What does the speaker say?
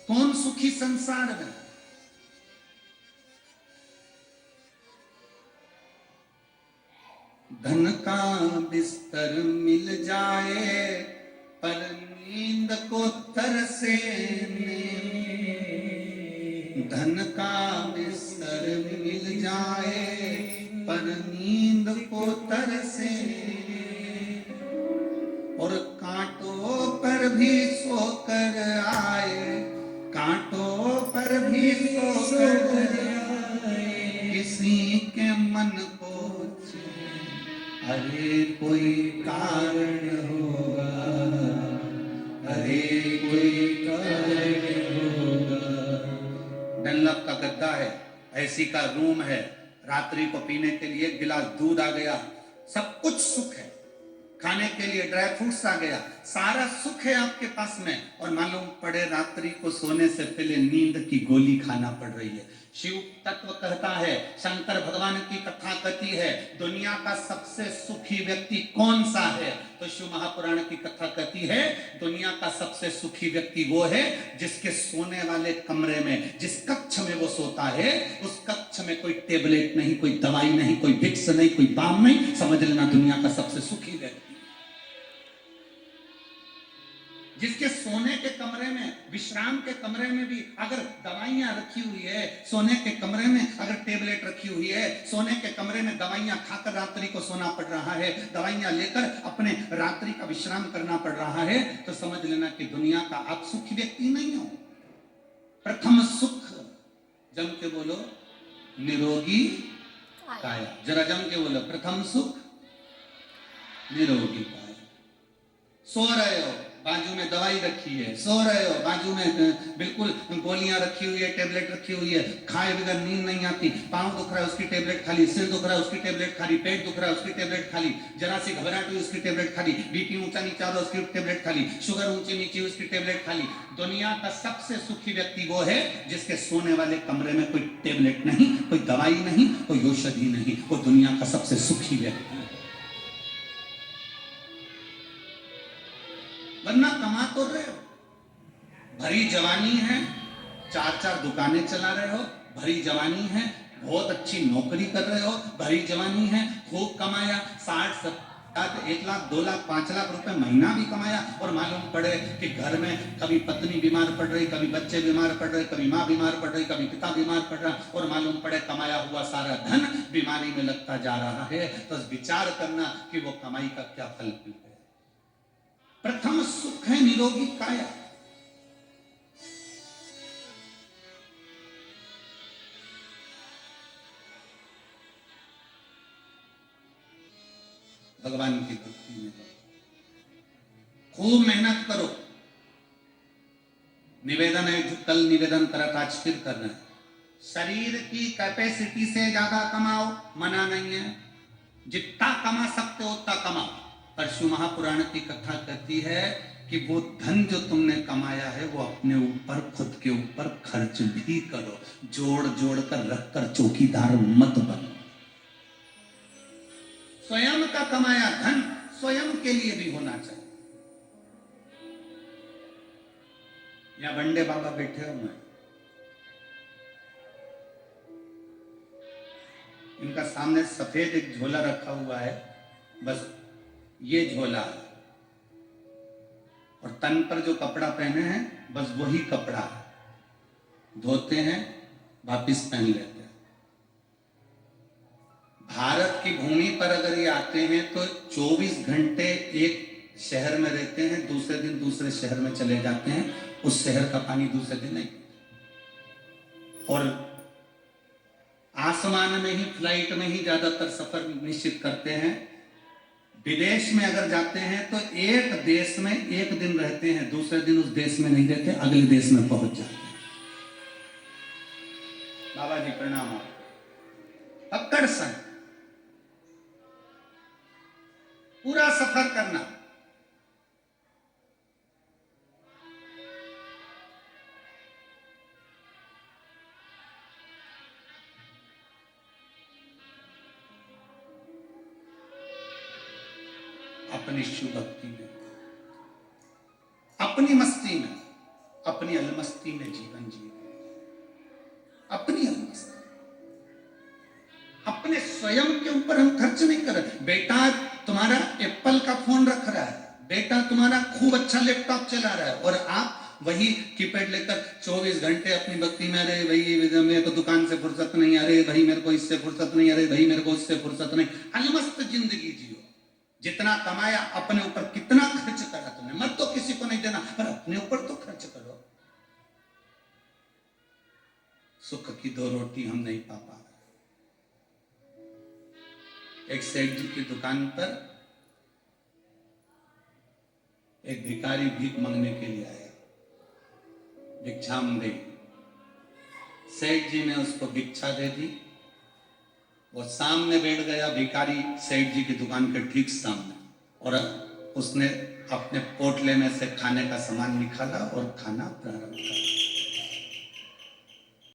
कौन सुखी संसार में? धन का बिस्तर मिल जाए पर नींद को तरसे, धन का बिस्तर मिल जाए पर नींद को तरसे, और कांटों पर भी सोकर आए, कांटों पर भी सोकर आए, किसी के मन को अरे कोई कारण होगा, अरे कोई कारण होगा। डनलप का गद्दा है, एसी का रूम है, रात्रि को पीने के लिए एक गिलास दूध आ गया, सब कुछ सुख है, खाने के लिए ड्राई फ्रूट्स आ गया, सारा सुख है आपके पास में, और मालूम पड़े रात्रि को सोने से पहले नींद की गोली खाना पड़ रही है। शिव तत्व कहता है, शंकर भगवान की कथा कहती है, दुनिया का सबसे सुखी व्यक्ति कौन सा है? तो शिव महापुराण की कथा कहती है, दुनिया का सबसे सुखी व्यक्ति वो है जिसके सोने वाले कमरे में, जिस कक्ष में वो सोता है, उस कक्ष में कोई टेबलेट नहीं, कोई दवाई नहीं, कोई विक्स नहीं, कोई बाम नहीं। समझ लेना, दुनिया का सबसे सुखी व्यक्ति जिसके सोने के कमरे में, विश्राम के कमरे में भी अगर दवाइयां रखी हुई है, सोने के कमरे में अगर टेबलेट रखी हुई है, सोने के कमरे में दवाइयां खाकर रात्रि को सोना पड़ रहा है, दवाइयां लेकर अपने रात्रि का विश्राम करना पड़ रहा है, तो समझ लेना कि दुनिया का आप सुखी व्यक्ति नहीं हो। प्रथम सुख, जम के बोलो, निरोगी काया। जरा जम के बोलो, प्रथम सुख निरोगी काया। सो रहे हो, बाजू में दवाई रखी है, सो रहे हो, बाजू में बिल्कुल गोलियां रखी हुई है, टेबलेट रखी हुई है, खाए बगैर नींद नहीं आती, पांव दुख रहा है उसकी टेबलेट खाली, सिर दुख रहा है उसकी टेबलेट खाली, पेट दुख रहा है उसकी टेबलेट खाली, जरा सी घबराहट हुई उसकी टेबलेट खाली, बीपी ऊंचा नीचा हो उसकी टेबलेट खाली, शुगर ऊंची नीची उसकी टेबलेट खाली। दुनिया का सबसे सुखी व्यक्ति वो है जिसके सोने वाले कमरे में कोई टेबलेट नहीं, कोई दवाई नहीं, कोई औषधि नहीं, वो दुनिया का सबसे सुखी व्यक्ति है। वरना कमा तो रहे हो, भरी जवानी है, 4-4 दुकानें चला रहे हो, भरी जवानी है, बहुत अच्छी नौकरी कर रहे हो, भरी जवानी है, खूब कमाया, 60-70 1 लाख 2 लाख 5 लाख रुपए महीना भी कमाया, और मालूम पड़े कि घर में कभी पत्नी बीमार पड़ रही, कभी बच्चे बीमार पड़ रहे, कभी माँ बीमार पड़ रही, कभी पिता बीमार पड़ रहा, और मालूम पड़े कमाया हुआ सारा धन बीमारी में लगता जा रहा है, तो विचार करना कि वो कमाई का क्या फल है। प्रथम सुख है निरोगी काया। भगवान की भक्ति में खूब मेहनत करो। निवेदन है, जो कल निवेदन करा था आज फिर करना है, शरीर की कैपेसिटी से ज्यादा कमाओ, मना नहीं है, जितना कमा सकते हो उतना कमाओ। परशु महापुराण की कथा कहती है कि वो धन जो तुमने कमाया है वो अपने ऊपर, खुद के ऊपर खर्च भी करो, जोड़ जोड़ कर रख कर चौकीदार मत बनो। स्वयं का कमाया धन स्वयं के लिए भी होना चाहिए। या बंडे बाबा बैठे हो, मैं इनका सामने सफेद एक झोला रखा हुआ है, बस ये झोला, और तन पर जो कपड़ा पहने हैं बस वही कपड़ा, धोते हैं वापिस पहन लेते हैं। भारत की भूमि पर अगर ये आते हैं तो 24 घंटे एक शहर में रहते हैं, दूसरे दिन दूसरे शहर में चले जाते हैं, उस शहर का पानी दूसरे दिन नहीं। और आसमान में ही, फ्लाइट में ही ज्यादातर सफर निश्चित करते हैं। विदेश में अगर जाते हैं तो एक देश में एक दिन रहते हैं, दूसरे दिन उस देश में नहीं रहते, अगले देश में पहुंच जाते हैं। बाबा जी प्रणाम। अक्कड़ संग पूरा सफर करना, अपनी शिव भक्ति में, अपनी मस्ती में, अपनी अलमस्ती अलमस्ती में जीवन जी रहे, अपनी अलमस्ती, अपने स्वयं के ऊपर हम खर्च नहीं कर रहे। बेटा तुम्हारा एप्पल का फोन रख रहा है, बेटा तुम्हारा खूब अच्छा लैपटॉप चला रहा है, और आप वही कीपैड लेकर 24 घंटे अपनी भक्ति में, अरे भाई मेरे को दुकान से फुर्सत नहीं, अरे भाई मेरे को इससे फुर्सत नहीं, अरे भाई मेरे को इससे फुर्सत नहीं। अलमस्त जिंदगी जियो, जितना कमाया अपने ऊपर कितना खर्च करा तुमने, मत तो किसी को नहीं देना पर अपने ऊपर तो खर्च करो। सुख की दो रोटी हम नहीं पा रहे। एक सेठ जी की दुकान पर एक भिखारी भीख मांगने के लिए आया, भिक्षाम दे। सेठ जी ने उसको भिक्षा दे दी, वो सामने बैठ गया भिखारी सेठ जी की दुकान के ठीक सामने, और उसने अपने पोटले में से खाने का सामान निकाला और खाना प्रारंभ किया।